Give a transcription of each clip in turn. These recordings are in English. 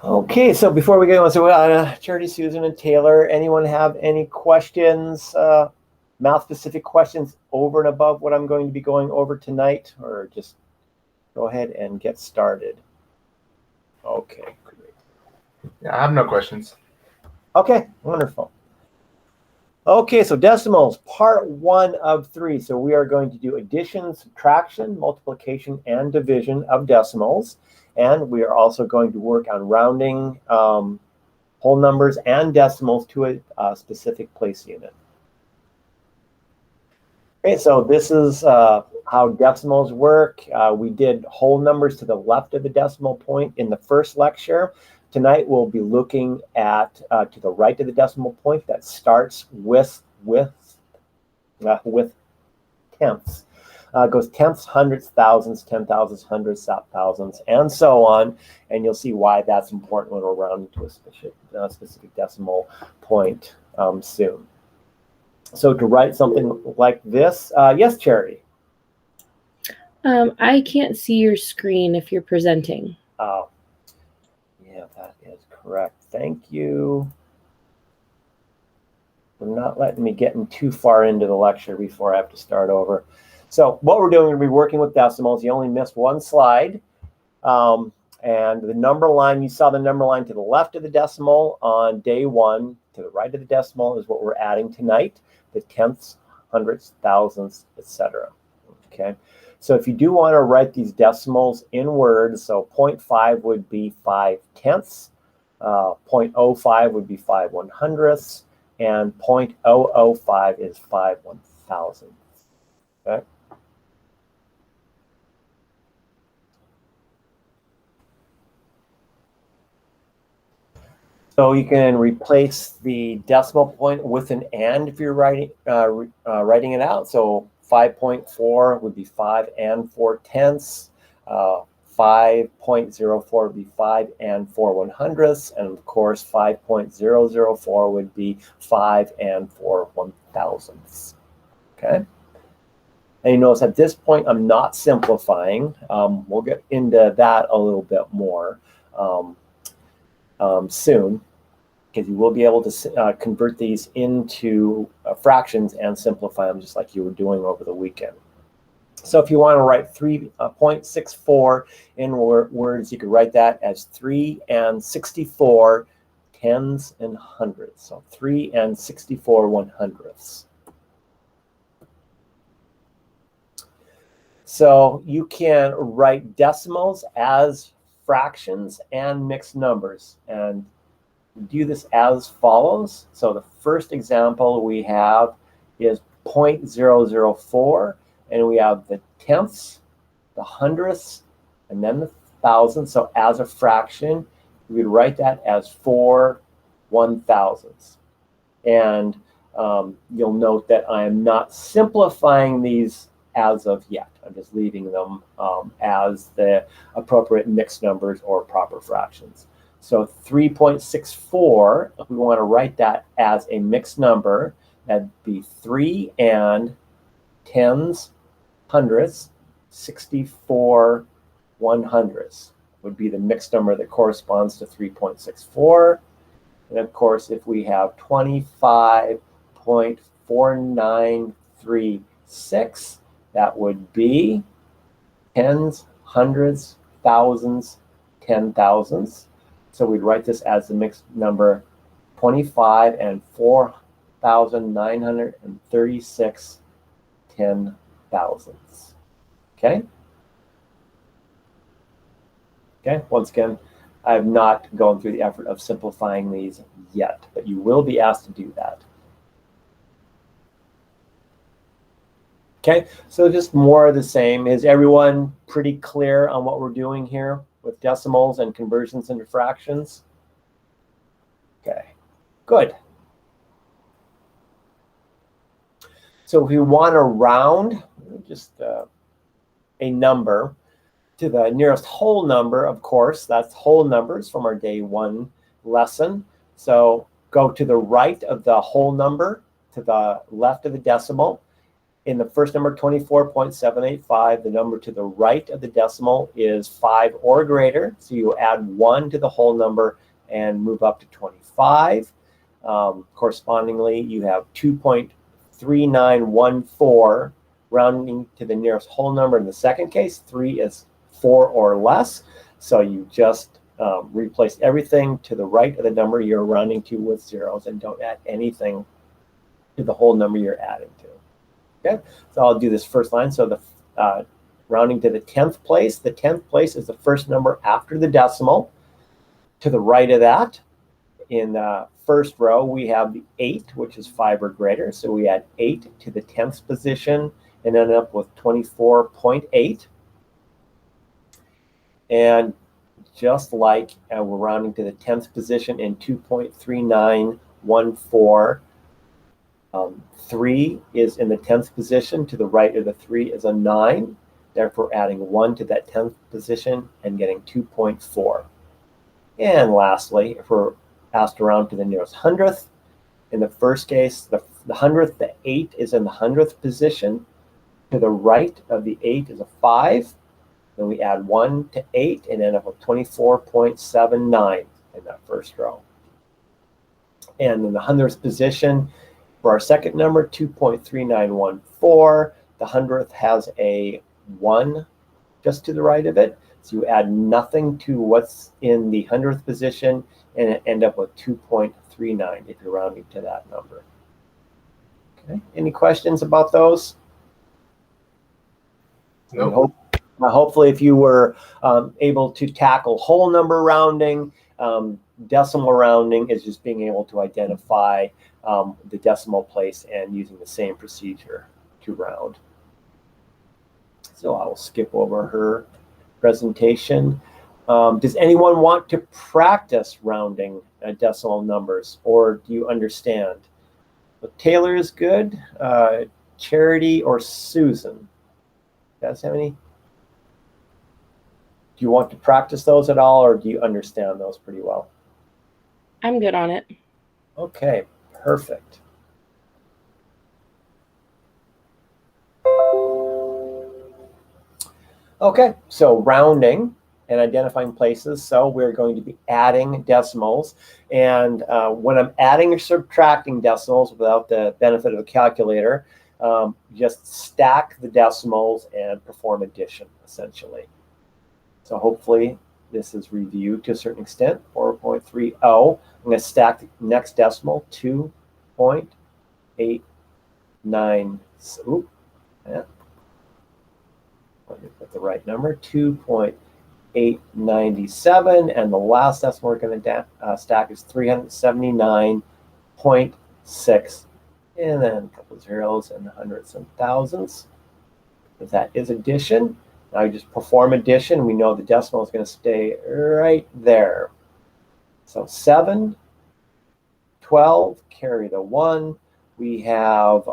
Okay, so before we go on, so Charity, Susan, and Taylor, anyone have any questions, math-specific questions over and above what I'm going to be going over tonight, or just go ahead and get started? Okay, great. Yeah, I have no questions. Okay, wonderful. Okay, so decimals, part 1 of 3. So we are going to do addition, subtraction, multiplication, and division of decimals. And we are also going to work on rounding whole numbers and decimals to a specific place unit. Okay, so this is how decimals work. We did whole numbers to the left of the decimal point in the first lecture. Tonight we'll be looking at to the right of the decimal point that starts with tenths. Goes tenths, hundredths, thousands, 10,000s, hundreds, thousands, and so on. And you'll see why that's important when we're rounding to a specific decimal point soon. So to write something like this, yes, Charity? I can't see your screen if you're presenting. Oh, yeah, that is correct. Thank you for not letting me get too far into the lecture before I have to start over. So what we're doing, we're going to be working with decimals. You only missed one slide. And the number line, you saw the number line to the left of the decimal on day 1. To the right of the decimal is what we're adding tonight. The tenths, hundredths, thousands, etc. Okay. So if you do want to write these decimals in words, so 0.5 would be 5 tenths, 0.05 would be 5 100ths, and 0.005 is 5 1,000ths. Okay. So you can replace the decimal point with an and if you're writing it out. So 5.4 would be 5 and 4 tenths. 5.04 would be 5 and 4 100ths. And of course, 5.004 would be 5 and 4 1,000ths. Okay. And you notice at this point, I'm not simplifying. We'll get into that a little bit more soon, because you will be able to convert these into fractions and simplify them just like you were doing over the weekend. So if you want to write 3.64 in words, you could write that as 3 and 64 tens and hundreds. So 3 and 64 100ths. So you can write decimals as fractions and mixed numbers, and do this as follows. So the first example we have is 0.004, and we have the tenths, the hundredths, and then the thousands. So as a fraction, we would write that as 4 1,000ths. And you'll note that I am not simplifying these as of yet. I'm just leaving them as the appropriate mixed numbers or proper fractions. So 3.64, if we want to write that as a mixed number, that'd be 3 and tens, hundredths, 64 100ths would be the mixed number that corresponds to 3.64. And of course, if we have 25.4936, that would be tens, hundreds, thousands, 10,000s. So we'd write this as the mixed number 25 and 4,936 10,000s. Okay? Okay, once again, I have not gone through the effort of simplifying these yet, but you will be asked to do that. Okay, so just more of the same. Is everyone pretty clear on what we're doing here with decimals and conversions into fractions? Okay, good. So if we want to round just a number to the nearest whole number, of course, that's whole numbers from our day 1 lesson. So go to the right of the whole number, to the left of the decimal, In the first number, 24.785, the number to the right of the decimal is 5 or greater. So you add 1 to the whole number and move up to 25. Correspondingly, you have 2.3914 rounding to the nearest whole number in the second case. 3 is 4 or less. So you just replace everything to the right of the number you're rounding to with zeros and don't add anything to the whole number you're adding to. Okay, so I'll do this first line. So the rounding to the 10th place. The 10th place is the first number after the decimal. To the right of that, in the first row, we have the 8, which is 5 or greater. So we add 8 to the 10th position and end up with 24.8. And just like we're rounding to the 10th position in 2.3914, 3 is in the 10th position. To the right of the 3 is a 9. Therefore, adding 1 to that 10th position and getting 2.4. And lastly, if we're asked around to the nearest hundredth, in the first case, the hundredth, the 8 is in the 100th position. To the right of the 8 is a 5. Then we add 1 to 8 and end up with 24.79 in that first row. And in the 100th position, for our second number, 2.3914, the 100th has a 1 just to the right of it. So you add nothing to what's in the 100th position and end up with 2.39 if you're rounding to that number. Okay. Any questions about those? Nope. Hopefully, if you were able to tackle whole number rounding, decimal rounding is just being able to identify the decimal place and using the same procedure to round. So I will skip over her presentation. Does anyone want to practice rounding decimal numbers, or do you understand? Well, Taylor is good. Charity or Susan? You guys have any? Do you want to practice those at all, or do you understand those pretty well? I'm good on it. Okay, perfect. Okay, so rounding and identifying places. So we're going to be adding decimals. And when I'm adding or subtracting decimals without the benefit of a calculator, just stack the decimals and perform addition, essentially. So hopefully this is reviewed to a certain extent. 4.30. I'm going to stack the next decimal, 2.89. Oop, yeah. Let me put the right number, 2.897. And the last decimal we're going to stack is 379.6. And then a couple of zeros and hundreds and thousands. If that is addition. Now you just perform addition. We know the decimal is going to stay right there. So 7, 12, carry the 1. We have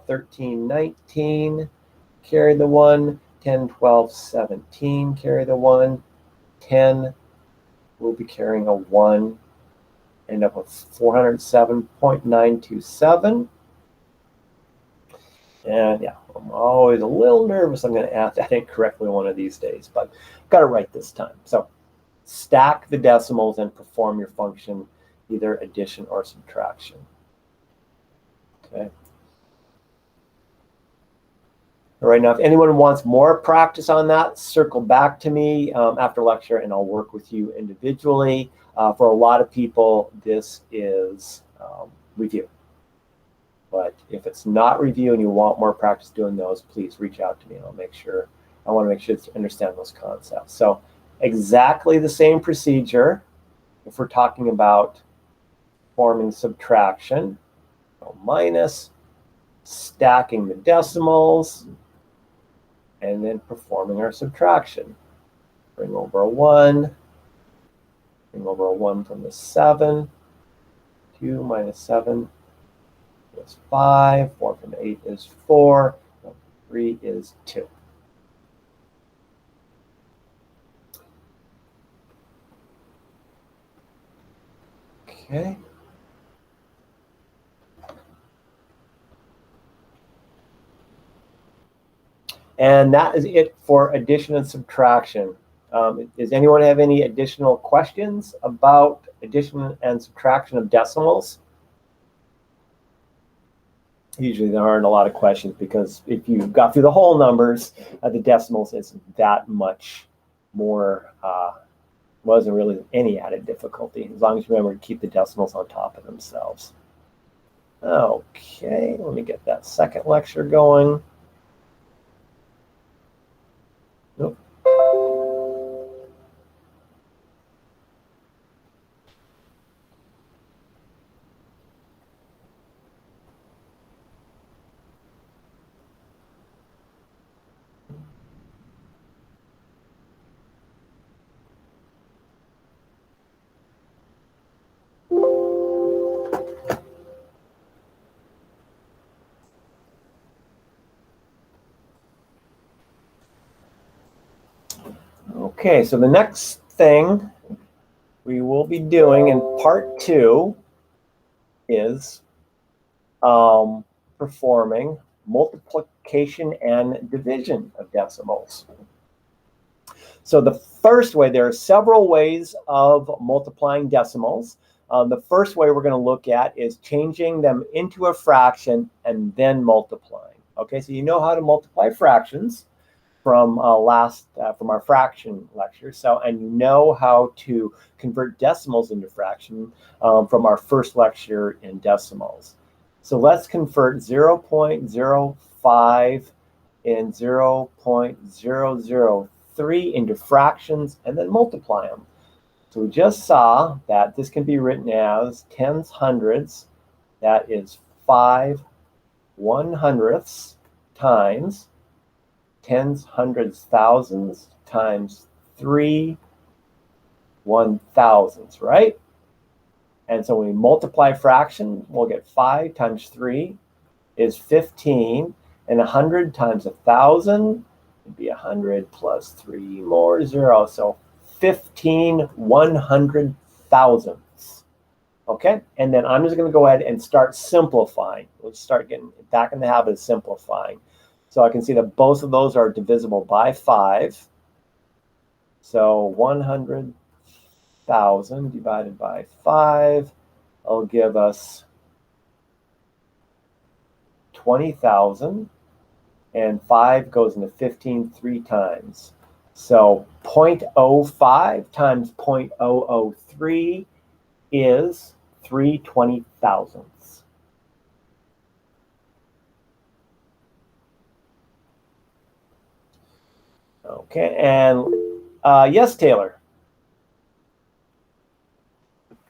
13, 19, carry the 1. 10, 12, 17, carry the 1. 10, we'll be carrying a 1. End up with 407.927. And yeah, I'm always a little nervous I'm going to add that incorrectly one of these days, but got it right this time. So stack the decimals and perform your function, either addition or subtraction. Okay. All right, now if anyone wants more practice on that, circle back to me after lecture and I'll work with you individually. For a lot of people, this is review. But if it's not review and you want more practice doing those, please reach out to me and I want to make sure to understand those concepts. So exactly the same procedure if we're talking about forming subtraction. So minus, stacking the decimals, and then performing our subtraction. Bring over a 1. Bring over a 1 from the 7. 2 minus 7 is 5. 4 from 8 is 4. 3 is 2. Okay. And that is it for addition and subtraction. Does anyone have any additional questions about addition and subtraction of decimals? Usually there aren't a lot of questions because if you got through the whole numbers, the decimals isn't that much more, wasn't really any added difficulty, as long as you remember to keep the decimals on top of themselves. Okay, let me get that second lecture going. Nope. Okay, so the next thing we will be doing in part 2 is performing multiplication and division of decimals. So the first way, there are several ways of multiplying decimals. The first way we're going to look at is changing them into a fraction and then multiplying. Okay, so you know how to multiply fractions from from our fraction lecture. So, and you know how to convert decimals into fraction from our first lecture in decimals. So let's convert 0.05 and 0.003 into fractions and then multiply them. So we just saw that this can be written as tens hundredths, that is 5 100ths times tens hundreds thousands times 3 1000ths, right? And so when we multiply fraction, we'll get 5 times 3 is 15, and 100 times 1,000 would be 100 plus 3 more 0, so 15 100,000ths. Okay, and then I'm just going to go ahead and start simplifying. Let's start getting back in the habit of simplifying. So I can see that both of those are divisible by 5. So 100,000 divided by 5 will give us 20,000. And 5 goes into 15 3 times. So 0.05 times 0.003 is 3/20,000ths. Okay, and yes, Taylor.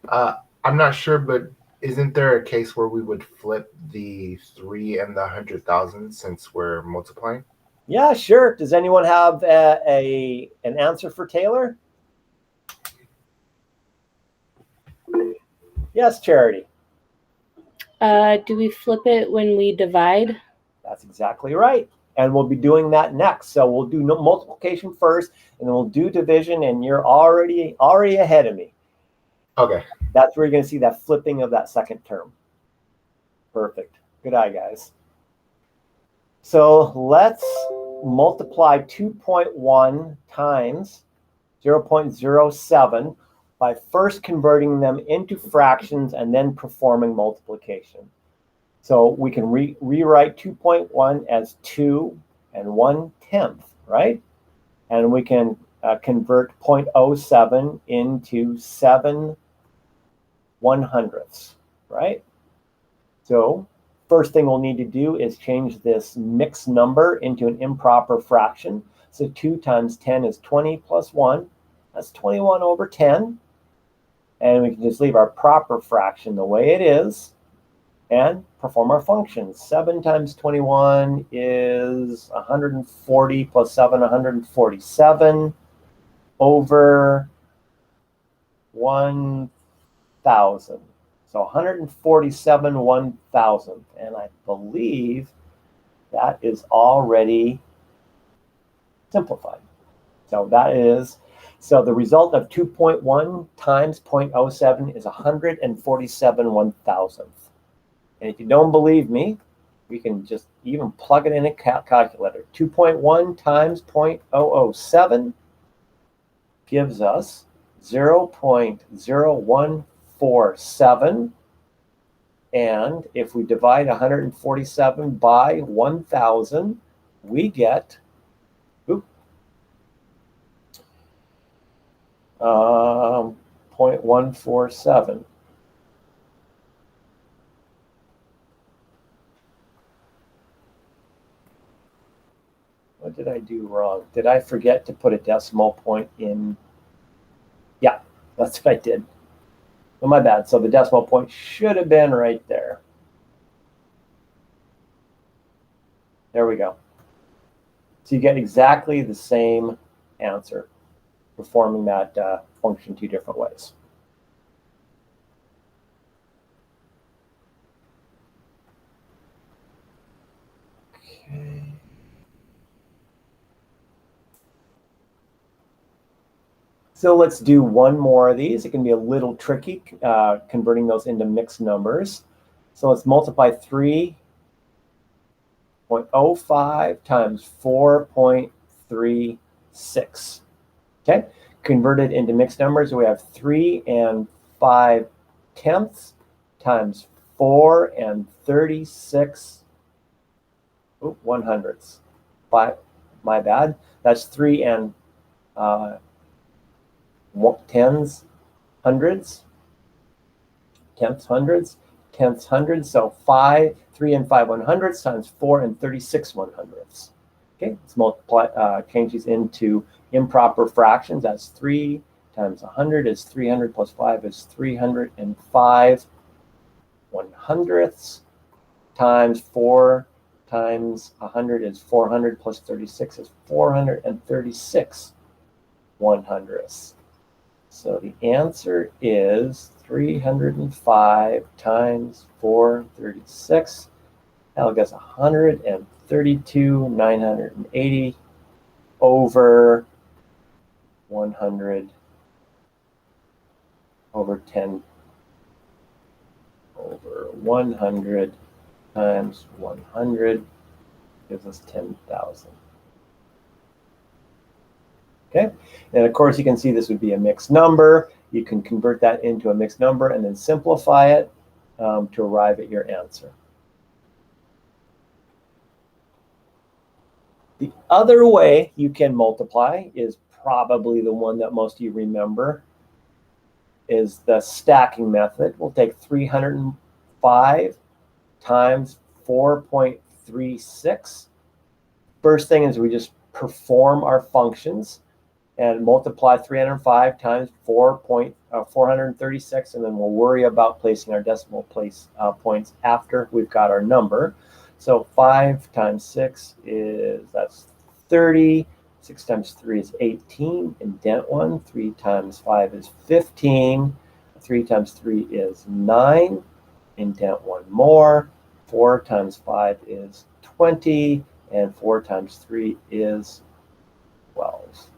I'm not sure, but isn't there a case where we would flip the 3 and the 100,000 since we're multiplying? Yeah, sure. Does anyone have an answer for Taylor? Yes, Charity. Do we flip it when we divide? That's exactly right. And we'll be doing that next. So we'll do multiplication first, and then we'll do division, and you're already ahead of me. Okay. That's where you're going to see that flipping of that second term. Perfect. Good eye, guys. So let's multiply 2.1 times 0.07 by first converting them into fractions and then performing multiplication. So we can rewrite 2.1 as 2 and 1/10, right? And we can convert 0.07 into 7 100ths, right? So first thing we'll need to do is change this mixed number into an improper fraction. So 2 times 10 is 20 plus 1. That's 21 over 10. And we can just leave our proper fraction the way it is and perform our functions. 7 times 21 is 140 plus 7, 147 over 1,000. So 147 1,000th. And I believe that is already simplified. So that is, so the result of 2.1 times 0.07 is 147 1,000th. And if you don't believe me, We can just even plug it in a calculator. 2.1 times 0.007 gives us 0.0147. And if we divide 147 by 1,000, we get 0.147. What did I do wrong? Did I forget to put a decimal point in? Yeah, that's what I did. Oh, my bad. So the decimal point should have been right there. There we go. So you get exactly the same answer, performing that function two different ways. Okay. So let's do one more of these. It can be a little tricky converting those into mixed numbers. So let's multiply 3.05 times 4.36. Okay, converted into mixed numbers, we have 3 and 5/10 times 4 and 36 100ths. My bad. That's 3 and 10s, hundreds, tenths, hundreds, tenths, hundreds. So 3 and 5 100ths times 4 and 36 100ths. Okay, let's multiply, change these into improper fractions. That's 3 times 100 is 300 plus 5 is 305 100ths times 4 times 100 is 400 plus 36 is 436 100ths. So the answer is 305 times 436. That'll get us 132,980 over 100 over 10 over 100 times 100 gives us 10,000. Okay, and of course you can see this would be a mixed number. You can convert that into a mixed number and then simplify it to arrive at your answer. The other way you can multiply is probably the one that most of you remember, is the stacking method. We'll take 305 times 4.36. First thing is we just perform our functions and multiply 305 times 436, and then we'll worry about placing our decimal place points after we've got our number. So 5 times 6 that's 30. 6 times 3 is 18. Indent 1. 3 times 5 is 15. 3 times 3 is 9. Indent 1 more. 4 times 5 is 20. And 4 times 3 is 12.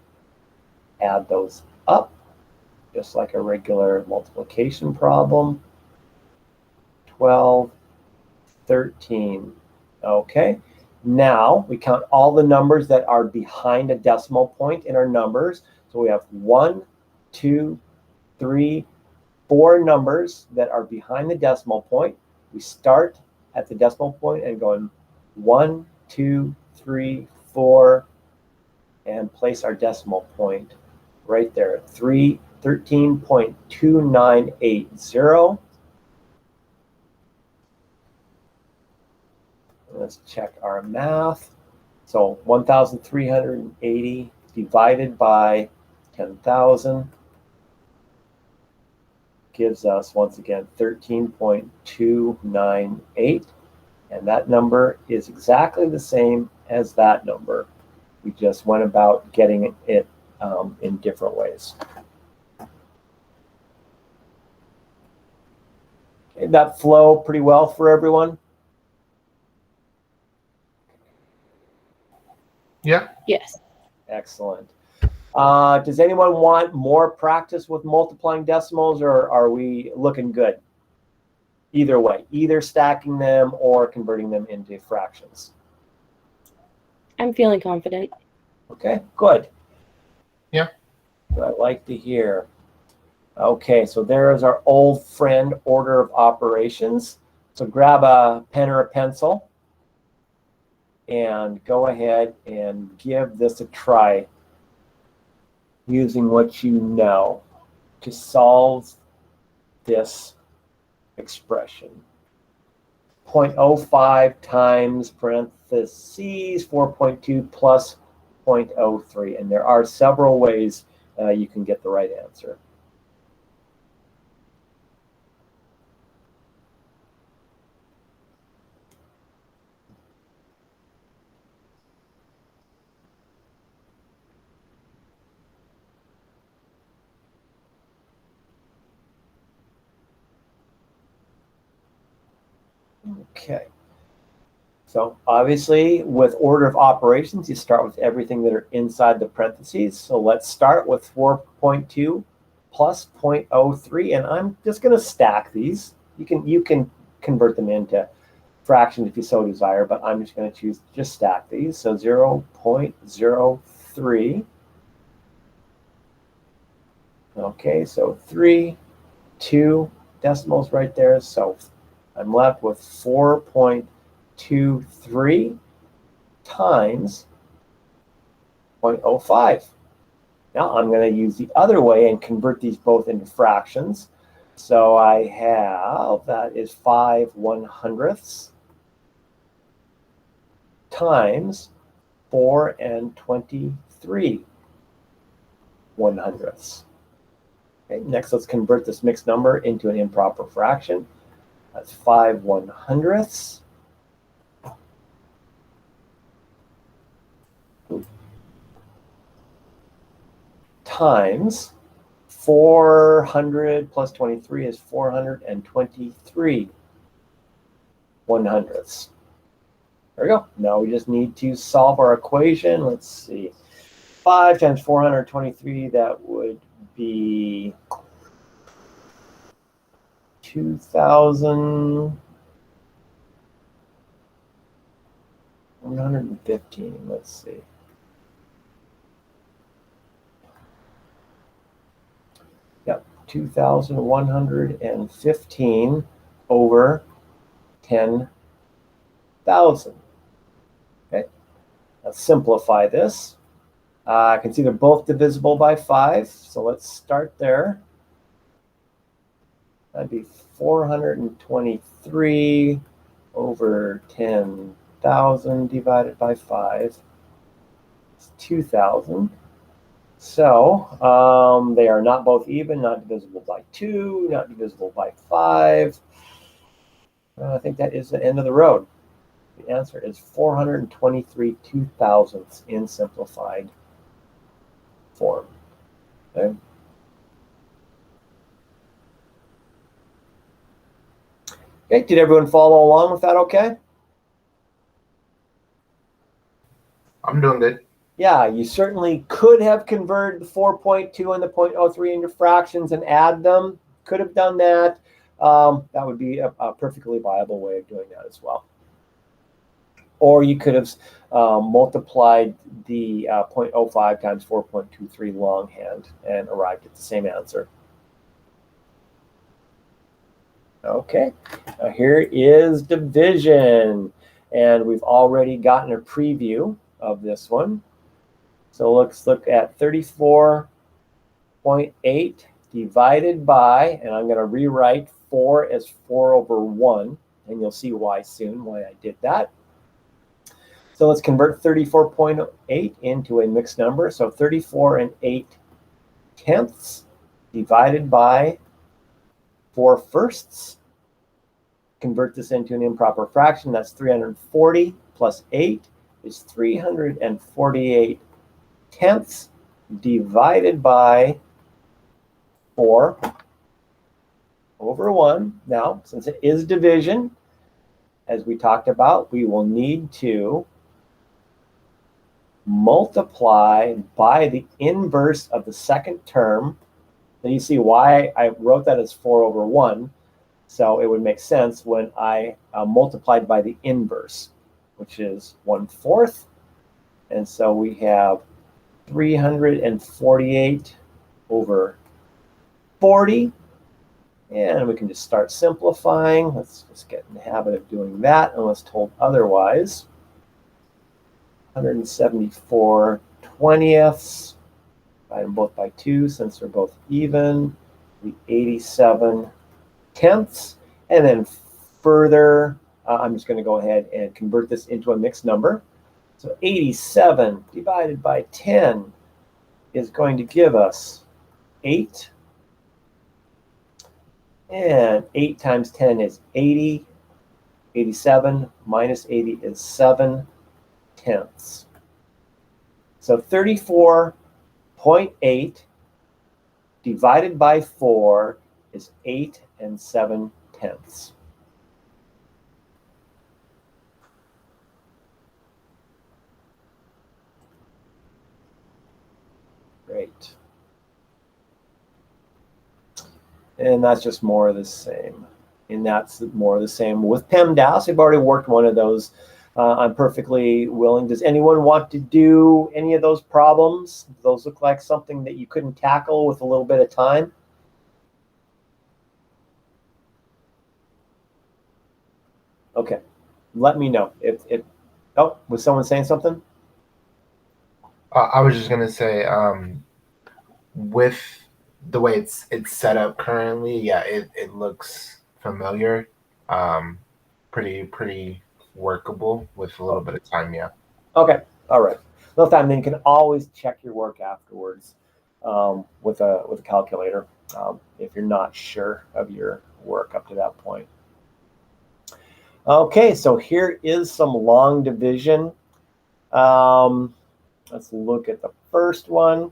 Add those up, just like a regular multiplication problem. 12, 13. Okay, now we count all the numbers that are behind a decimal point in our numbers. So we have 1, 2, 3, 4 numbers that are behind the decimal point. We start at the decimal point and go 1, 2, 3, 4, and place our decimal point right there, 13.2980. Let's check our math. So 1,380 divided by 10,000 gives us, once again, 13.298. And that number is exactly the same as that number. We just went about getting it in different ways. Did that flow pretty well for everyone? Yeah. Yes. Excellent. Does anyone want more practice with multiplying decimals, or are we looking good? either way, either stacking them or converting them into fractions. I'm feeling confident. Okay, good. Yeah. I like to hear. Okay, so there's our old friend order of operations. So grab a pen or a pencil and go ahead and give this a try using what you know to solve this expression. 0.05 times parentheses 4.2 plus 0.03. And there are several ways you can get the right answer. Okay. So obviously, with order of operations, you start with everything that are inside the parentheses. So let's start with 4.2 plus 0.03, and I'm just going to stack these. You can convert them into fractions if you so desire, but I'm just going to choose just stack these. So 0.03. Okay, so 3, 2 decimals right there. So I'm left with 4.23 times 0.05. Now I'm going to use the other way and convert these both into fractions. So I have, that is 5/100ths times 4.23 Okay, next let's convert this mixed number into an improper fraction. That's 5/100ths times 400 plus 23 is 423/100ths. There we go. Now we just need to solve our equation. Let's see. 5 times 423, that would be 2,115. Let's see. Yep, 2,115 over 10,000. Okay, let's simplify this. I can see they're both divisible by 5, so let's start there. That'd be 423 over 10,000 divided by 5. It's 2,000. So they are not both even, not divisible by 2, not divisible by 5. I think that is the end of the road. The answer is 423 2,000ths in simplified form. Okay. Okay, did everyone follow along with that okay? I'm doing good. Yeah, you certainly could have converted the 4.2 and the 0.03 into fractions and add them. Could have done that. That would be a perfectly viable way of doing that as well. Or you could have multiplied the 0.05 times 4.23 longhand and arrived at the same answer. Okay, now here is division. And we've already gotten a preview of this one. So let's look at 34.8 divided by, and I'm going to rewrite 4 as 4/1. And you'll see why soon, why I did that. So let's convert 34.8 into a mixed number. So 34 8/10 divided by 4/1. Convert this into an improper fraction. That's 340 plus 8 is 348/10 divided by 4/1. Now, since it is division, as we talked about, we will need to multiply by the inverse of the second term. Then you see why I wrote that as 4/1. So it would make sense when I multiplied by the inverse, which is 1/4. And so we have 348 over 40. And we can just start simplifying. Let's just get in the habit of doing that unless told otherwise. 174 twentieths. Divide them both by 2 since they're both even. The 87 tenths. And then further, I'm just going to go ahead and convert this into a mixed number. So 87 divided by 10 is going to give us 8. And 8 times 10 is 80. 87 minus 80 is 7 tenths. So 34.8 divided by 4 is 8 and 7 tenths. Great. And that's just more of the same. And that's more of the same with PEMDAS. We've already worked one of those. I'm perfectly willing. Does anyone want to do any of those problems? Do those look like something that you couldn't tackle with a little bit of time? Okay, let me know. Oh, was someone saying something? I was just gonna say, with the way it's set up currently, yeah, it looks familiar, pretty workable with a little bit of time, yeah. Okay, all right. Little time, then you can always check your work afterwards with a calculator if you're not sure of your work up to that point. Okay, so here is some long division. Let's look at the first one.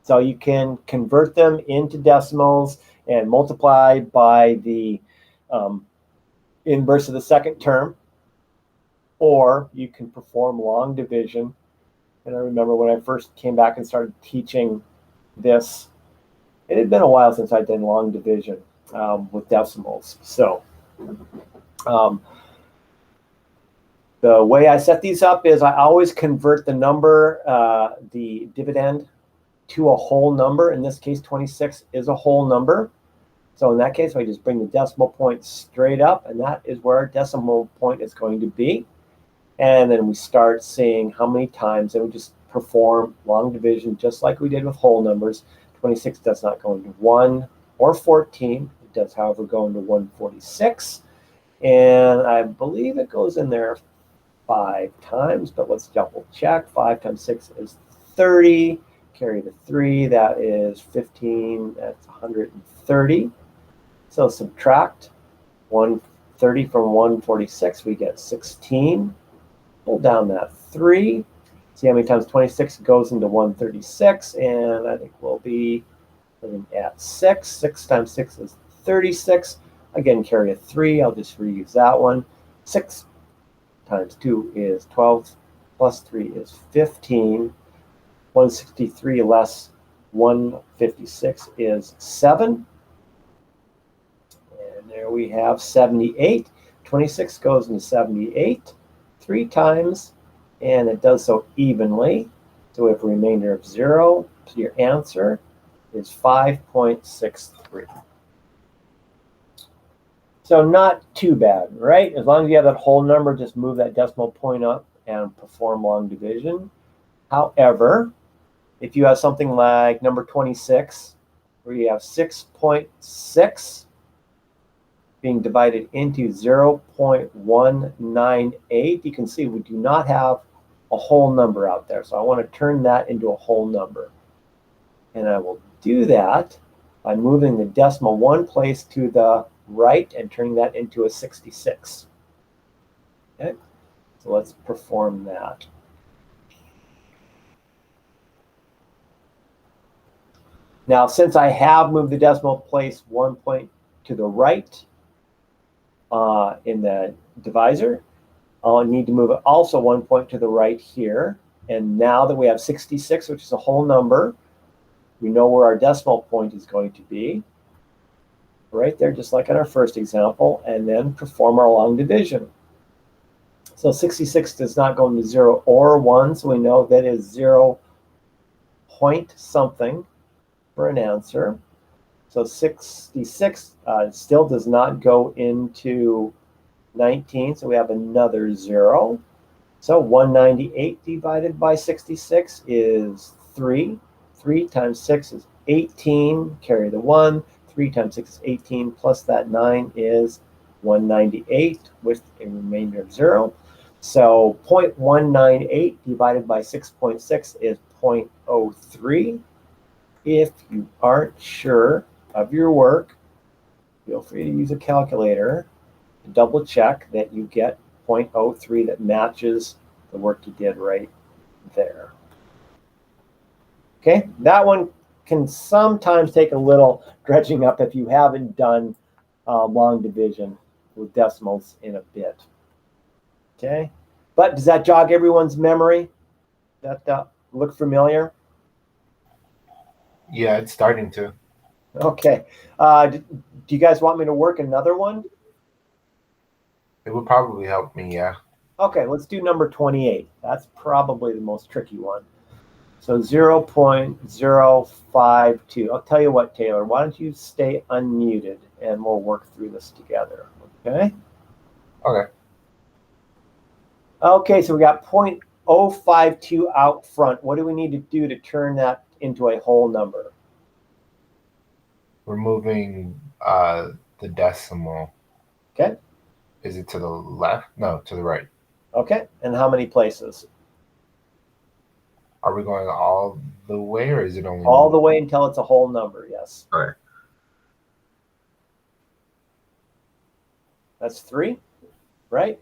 So you can convert them into decimals and multiply by the inverse of the second term, or you can perform long division. And I remember when I first came back and started teaching this, it had been a while since I'd done long division with decimals. So the way I set these up is I always convert the number, the dividend, to a whole number. In this case, 26 is a whole number. So in that case, I just bring the decimal point straight up, and that is where our decimal point is going to be. And then we start seeing how many times, and we just perform long division just like we did with whole numbers. 26 does not go into 1 or 14. It does, however, go into 146. And I believe it goes in there 5 times, but let's double check. 5 times 6 is 30. Carry the 3, that is 15, that's 130. So subtract 130 from 146, we get 16. Pull down that 3. See how many times 26 goes into 136, and I think we'll be looking at 6. 6 times 6 is 36. Again, carry a 3. I'll just reuse that one. 6 times 2 is 12, plus 3 is 15. 163 less 156 is 7. And there we have 78. 26 goes into 78 3 times, and it does so evenly. So we have a remainder of 0. So your answer is 5.63. So not too bad, right? As long as you have that whole number, just move that decimal point up and perform long division. However, if you have something like number 26, where you have 6.6 being divided into 0.198, you can see we do not have a whole number out there. So I want to turn that into a whole number. And I will do that by moving the decimal one place to the right and turning that into a 66. Okay, so let's perform that. Now, since I have moved the decimal place 1 point to the right in the divisor, I'll need to move it also 1 point to the right here. And now that we have 66, which is a whole number, we know where our decimal point is going to be. right there, just like in our first example, and then perform our long division. So 66 does not go into 0 or 1, so we know that is 0 point something for an answer. So 66 still does not go into 19, so we have another 0. So 198 divided by 66 is 3. 3 times 6 is 18, carry the 1. 3 times 6 is 18, plus that 9 is 198 with a remainder of 0. So 0.198 divided by 6.6 is 0.03. If you aren't sure of your work, feel free to use a calculator to double check that you get 0.03 that matches the work you did right there. Okay, that one can sometimes take a little dredging up if you haven't done long division with decimals in a bit. Okay, but does that jog everyone's memory? That look familiar? Yeah, it's starting to. Okay, do you guys want me to work another one? It would probably help me, yeah. Okay, let's do number 28. That's probably the most tricky one. So 0.052. I'll tell you what, Taylor, why don't you stay unmuted and we'll work through this together, okay? Okay. Okay, so we got 0.052 out front. What do we need to do to turn that into a whole number? Removing the decimal. Okay. Is it to the left? No, to the right. Okay, and how many places? Are we going all the way, or is it only all the way until it's a whole number? Yes. Okay. That's 3, right?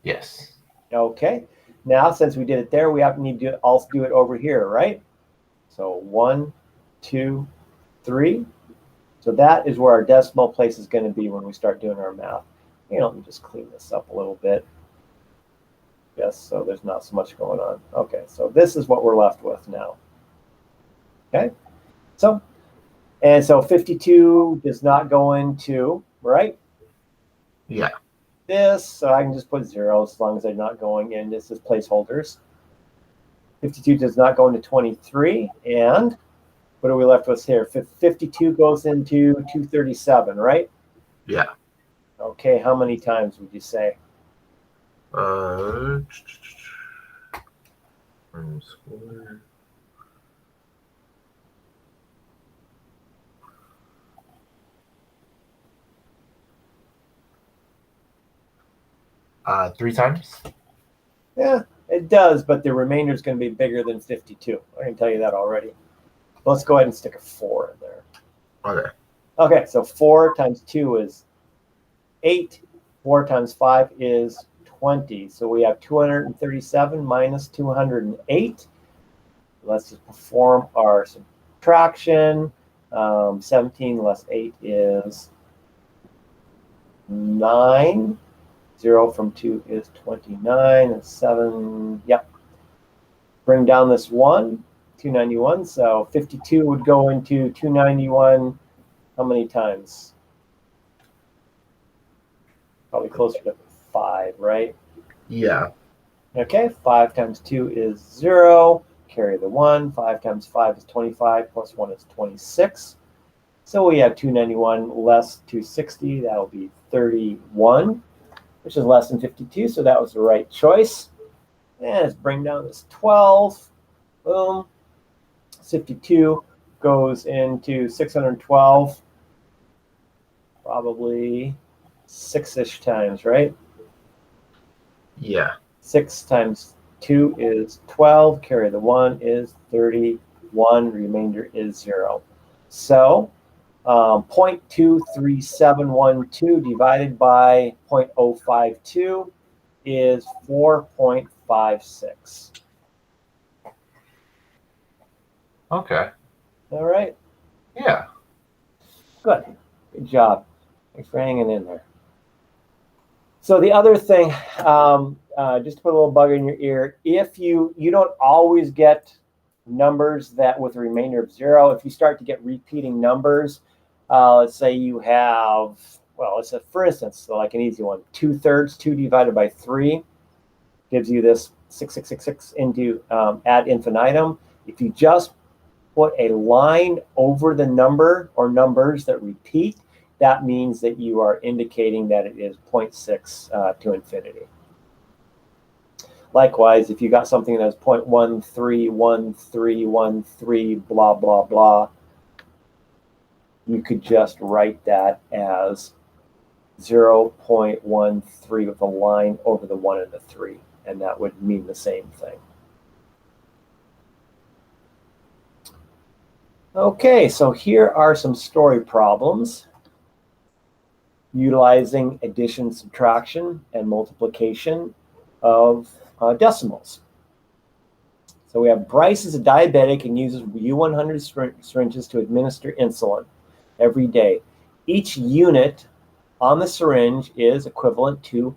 Yes. Okay. Now, since we did it there, we need to also do it over here, right? So 1, 2, 3. So that is where our decimal place is going to be when we start doing our math. Let me just clean this up a little bit. Yes, so there's not so much going on. Okay, so this is what we're left with now. Okay, so 52 does not go into, right? Yeah. This, so I can just put 0 as long as they're not going in. This is placeholders. 52 does not go into 23, and what are we left with here? 52 goes into 237, right? Yeah. Okay, how many times would you say? Square. Three times? Yeah, it does, but the remainder is going to be bigger than 52. I can tell you that already. Let's go ahead and stick a 4 in there. Okay. Okay, so 4 times 2 is 8. 4 times 5 is 20. So we have 237 minus 208. Let's just perform our subtraction. 17 less 8 is 9. 0 from 2 is 29. And 7, yep. Bring down this 1, 291. So 52 would go into 291 how many times? Probably closer to 5, right? Yeah. Okay, 5 times 2 is 0. Carry the 1. 5 times 5 is 25, plus 1 is 26. So we have 291 less 260. That'll be 31, which is less than 52. So that was the right choice. And let's bring down this 12. Boom. 52 goes into 612. Probably 6-ish times, right? Yeah. 6 times 2 is 12. Carry the 1 is 31. Remainder is 0. So 0.23712 divided by 0.052 is 4.56. Okay. All right. Yeah. Good. Good job. Thanks for hanging in there. So the other thing, just to put a little bug in your ear, if you don't always get numbers that with a remainder of 0, if you start to get repeating numbers, Let's say you have, well, let's say, for instance, so like an easy one, 2/3, 2 divided by 3 gives you this 6,666 into ad infinitum. If you just put a line over the number or numbers that repeat, that means that you are indicating that it is 0.6 to infinity. Likewise, if you got something that's 0.131313 blah, blah, blah, you could just write that as 0.13 with a line over the 1 and the 3, and that would mean the same thing. Okay, so here are some story problems utilizing addition, subtraction, and multiplication of decimals. So we have Bryce is a diabetic and uses U100 syringes to administer insulin every day. Each unit on the syringe is equivalent to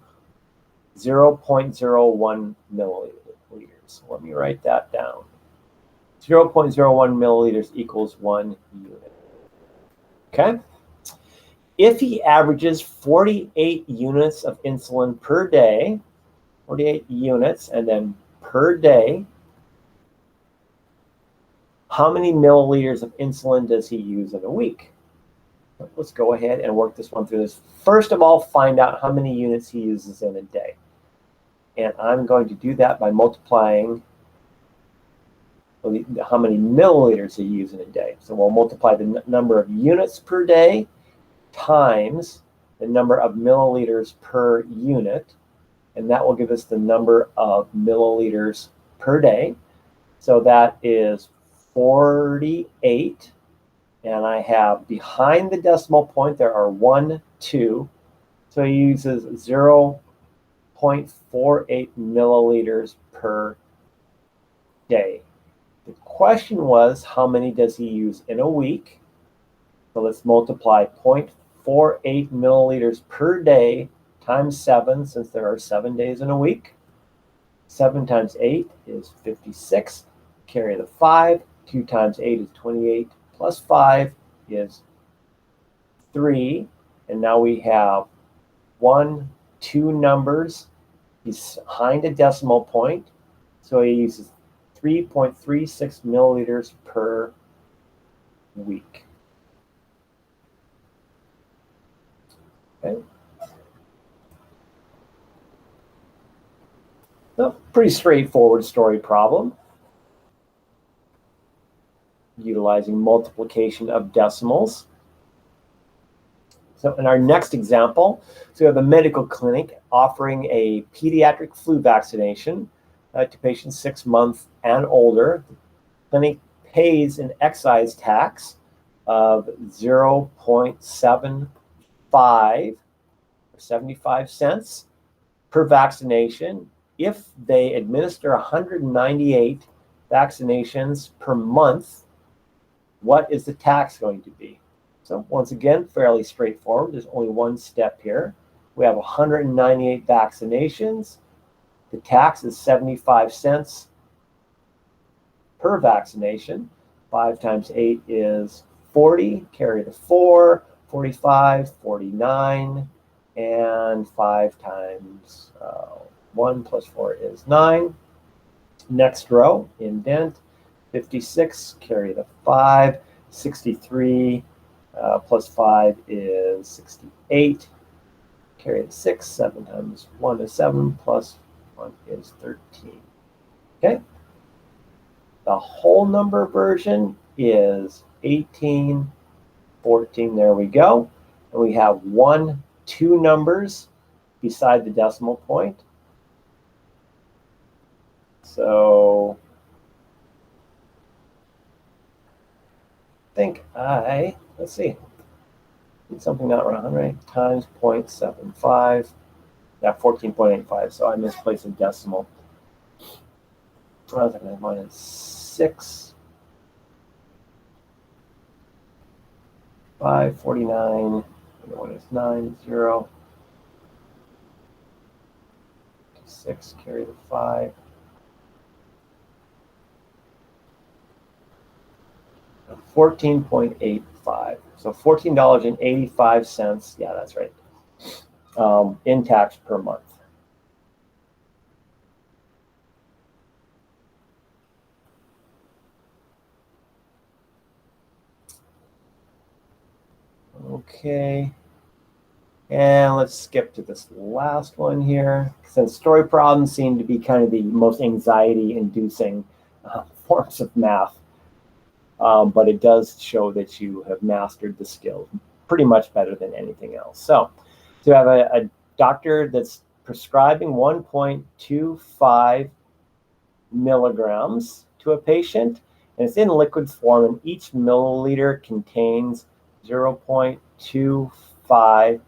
0.01 milliliters. Let me write that down. 0.01 milliliters equals 1 unit. Okay? If he averages 48 units of insulin per day, 48 units, and then per day, how many milliliters of insulin does he use in a week? Let's go ahead and work this one through. First of all, find out how many units he uses in a day. And I'm going to do that by multiplying how many milliliters he uses in a day. So we'll multiply the number of units per day times the number of milliliters per unit, and that will give us the number of milliliters per day. So that is 48, and I have behind the decimal point there are 1, 2, so he uses 0.48 milliliters per day. The question was, how many does he use in a week? So let's multiply 0.48 milliliters per day times 7, since there are 7 days in a week. 7 times 8 is 56. Carry the 5. 2 times 8 is 28. Plus 5 is 3. And now we have 1, 2 numbers behind a decimal point. So he uses 3.36 milliliters per week. Okay. So pretty straightforward story problem, utilizing multiplication of decimals. So in our next example, so we have a medical clinic offering a pediatric flu vaccination to patients 6 months and older. The clinic pays an excise tax of 0.75 or 75 cents per vaccination. If they administer 198 vaccinations per month, what is the tax going to be? So once again, fairly straightforward. There's only one step here. We have 198 vaccinations. The tax is 75 cents per vaccination. 5 times 8 is 40. Carry the 4, 45, 49. And 5 times 1 plus 4 is 9. Next row, indent. 56, carry the 5. 63 plus 5 is 68. Carry the 6. 7 times 1 is 7, plus 1 is 13. Okay? The whole number version is 18, 14. There we go. And we have 1, 2 numbers beside the decimal point. So I think let's see, need something not around 100 times 0.75. Yeah, 14.85. So I misplaced a decimal. I was thinking mine is 6. 549. The one is 9, 0. 6, carry the 5. 14.85. 5. So $14.85. Yeah, that's right. In tax per month. Okay. And let's skip to this last one here. Since story problems seem to be kind of the most anxiety-inducing forms of math, but it does show that you have mastered the skill pretty much better than anything else. So to have a doctor that's prescribing 1.25 milligrams to a patient, and it's in liquid form, and each milliliter contains 0.25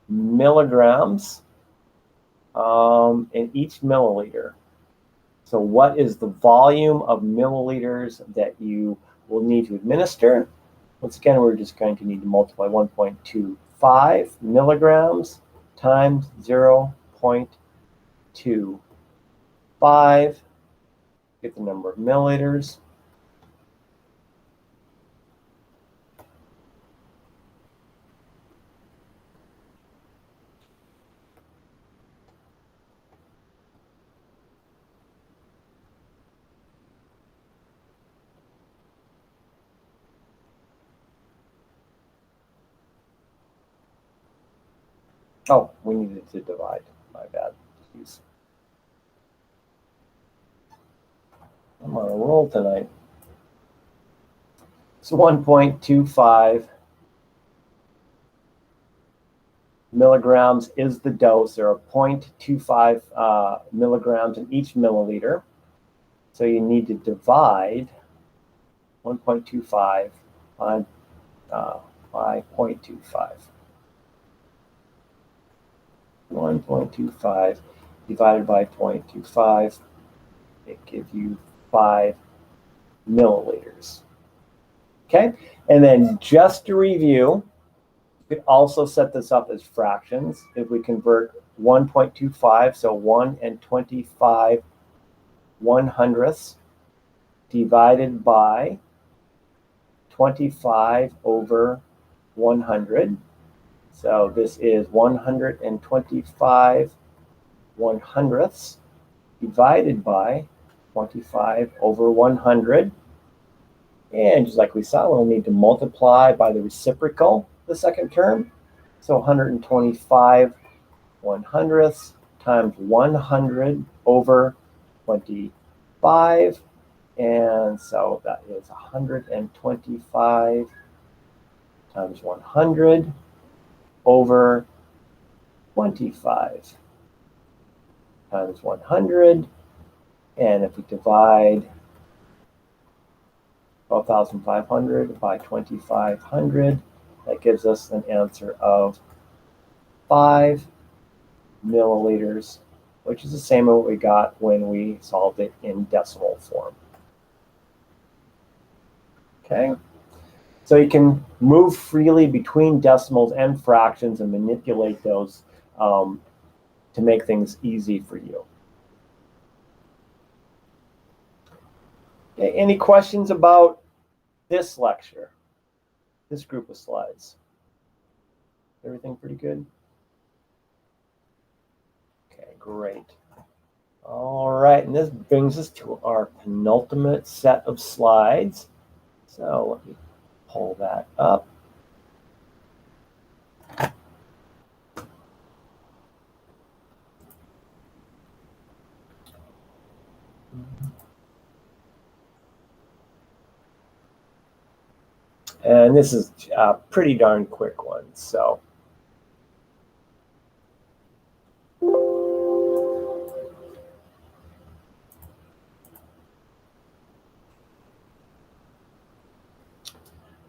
milligrams in each milliliter. So what is the volume of milliliters that you will need to administer? Once again, we're just going to need to multiply 1.25 milligrams times 0.25, get the number of milliliters. Oh, we needed to divide. My bad. Jeez. I'm on a roll tonight. So 1.25 milligrams is the dose. There are 0.25 milligrams in each milliliter. So you need to divide 1.25 by 0.25. 1.25 divided by 0.25, it gives you 5 milliliters. Okay, and then just to review, you could also set this up as fractions. If we convert 1.25, so 1 and 25 1/100ths divided by 25 over 100. So this is 125 1/100ths divided by 25 over 100. And just like we saw, we'll need to multiply by the reciprocal, the second term. So 125 1/100ths times 100 over 25. And so that is 125 times 100 over 25 times 100. And if we divide 12,500 by 2,500, that gives us an answer of 5 milliliters, which is the same as what we got when we solved it in decimal form. Okay, so you can move freely between decimals and fractions and manipulate those to make things easy for you. Okay, any questions about this lecture, this group of slides? Everything pretty good? Okay, great. All right, and this brings us to our penultimate set of slides. So let me pull that up. And this is a pretty darn quick one. So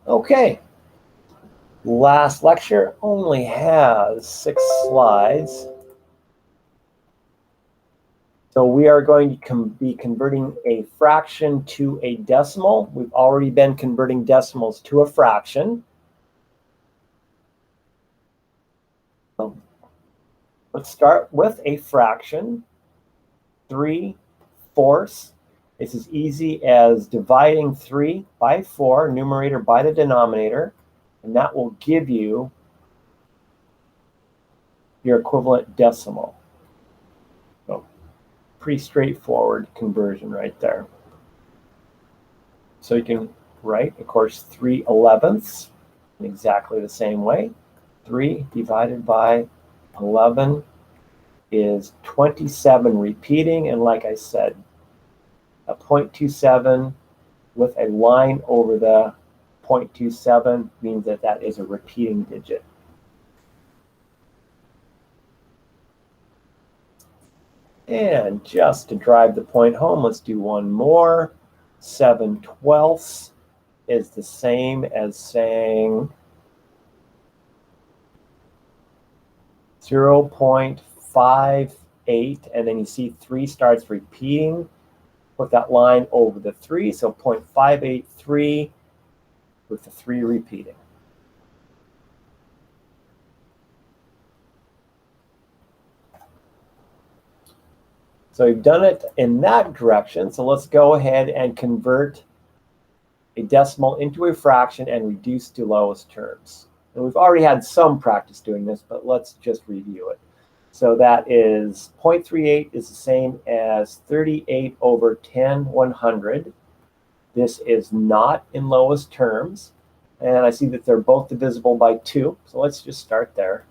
okay, last lecture only has 6 slides. So we are going to be converting a fraction to a decimal. We've already been converting decimals to a fraction. So let's start with a fraction, 3/4 It's as easy as dividing 3 by 4, numerator by the denominator, and that will give you your equivalent decimal. So pretty straightforward conversion right there. So you can write, of course, 3/11ths in exactly the same way. 3 divided by 11 is 27 repeating, and like I said, a 0.27 with a line over the 0.27 means that that is a repeating digit. And just to drive the point home, let's do one more. 7/12 is the same as saying 0.58, and then you see 3 starts repeating. Put that line over the 3, so 0.583 with the 3 repeating. So we've done it in that direction, so let's go ahead and convert a decimal into a fraction and reduce to lowest terms. And we've already had some practice doing this, but let's just review it. So that is 0.38 is the same as 38/10/100. This is not in lowest terms. And I see that they're both divisible by 2. So let's just start there.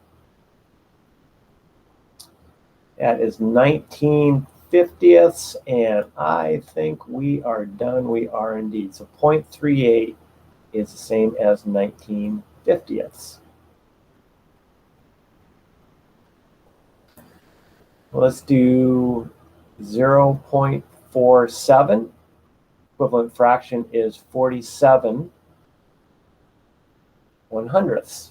That is 19/50ths. And I think we are done. We are indeed. So 0.38 is the same as 19/50ths. Let's do 0.47. Equivalent fraction is 47/100ths.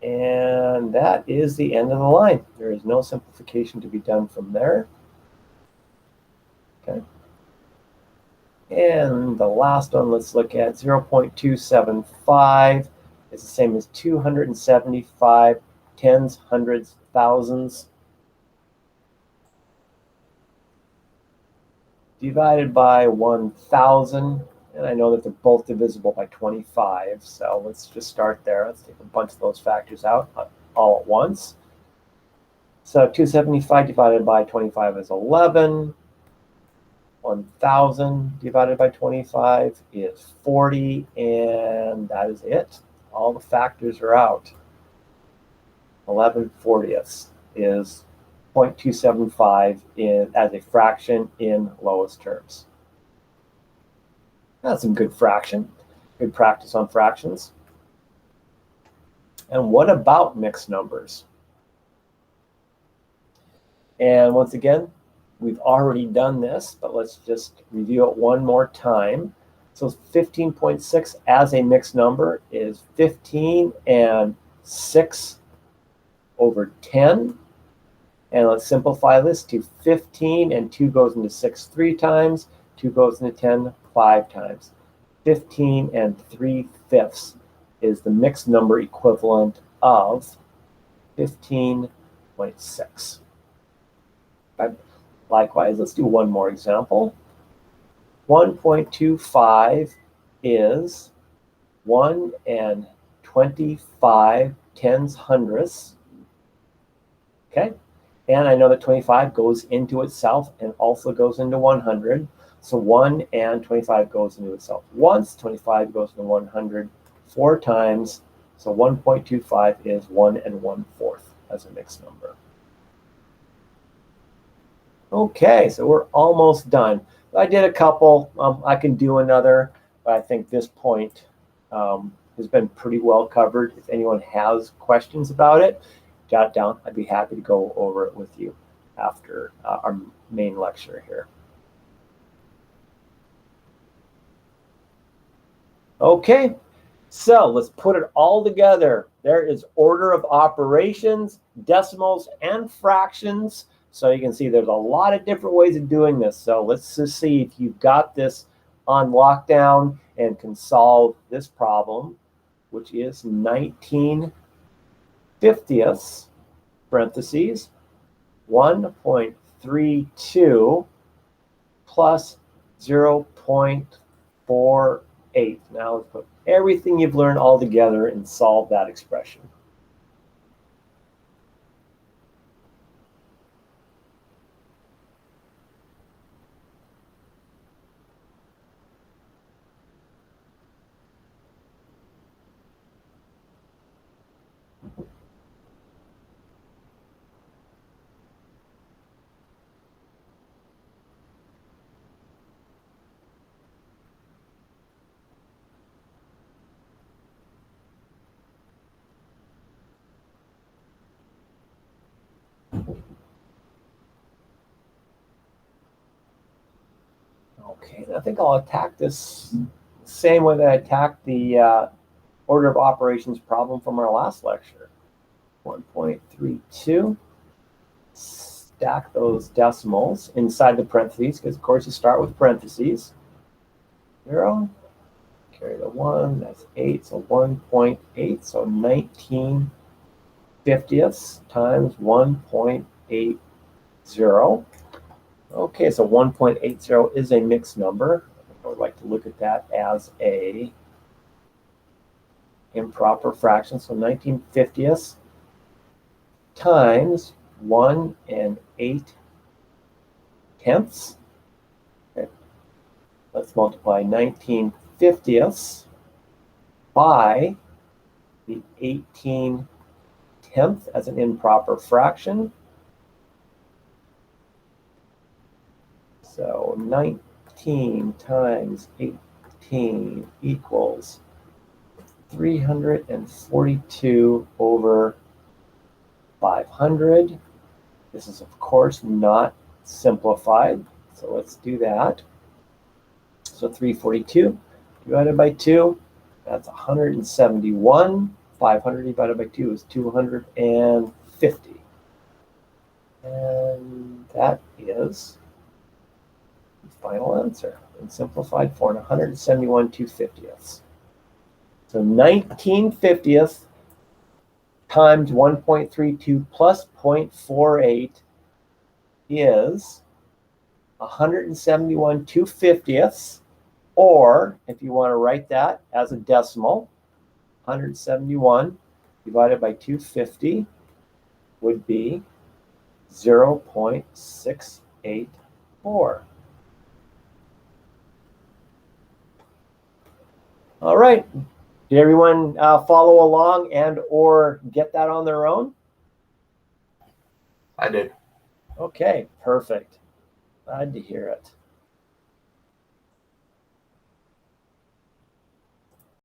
And that is the end of the line. There is no simplification to be done from there. Okay. And the last one, let's look at 0.275. It's the same as 275 tens, hundreds, thousands. Divided by 1,000, and I know that they're both divisible by 25, so let's just start there. Let's take a bunch of those factors out all at once. So 275 divided by 25 is 11. 1,000 divided by 25 is 40, and that is it. All the factors are out. 11/40ths is 0.275 as a fraction in lowest terms. That's some good practice on fractions. And what about mixed numbers? And once again, we've already done this, but let's just review it one more time. So 15.6 as a mixed number is 15 and 6/10. And let's simplify this to 15, and 2 goes into 6 3 times, 2 goes into 10 5 times. 15 and 3/5 is the mixed number equivalent of 15.6. Okay. Likewise, let's do one more example. 1.25 is 1 and 25 tens, hundredths. Okay. And I know that 25 goes into itself and also goes into 100. So 1 and 25 goes into itself once. 25 goes into 100 4 times. So 1.25 is 1 1/4 as a mixed number. Okay, so we're almost done. I did a couple. I can do another, but I think this point has been pretty well covered. If anyone has questions about it, jot it down. I'd be happy to go over it with you after our main lecture here. Okay, so let's put it all together. There is order of operations, decimals, and fractions. So you can see there's a lot of different ways of doing this. So let's just see if you've got this on lockdown and can solve this problem, which is 19/50ths, parentheses, 1.32 plus 0.48. Now let's put everything you've learned all together and solve that expression. Okay, I think I'll attack this the same way that I attacked the order of operations problem from our last lecture. 1.32. Stack those decimals inside the parentheses, because of course you start with parentheses. 0, carry the 1, that's 8, so 1.8, so 19 fiftieths times 1.80. Okay, so 1.80 is a mixed number. I would like to look at that as a improper fraction. So 19 fiftieths times 1 and 8 tenths. Okay. Let's multiply 19 fiftieths by the 18 tenth as an improper fraction. So 19 times 18 equals 342 over 500. This is, of course, not simplified, so let's do that. So 342 divided by 2, that's 171. 500 divided by 2 is 250. And that is the final answer in simplified form, 171 2/50ths. So 19 fiftieths times 1.32 plus 0.48 is 171 2/50ths, or if you want to write that as a decimal, 171 divided by 250 would be 0.684. All right. Did everyone follow along and or get that on their own? I did. Okay, perfect. Glad to hear it.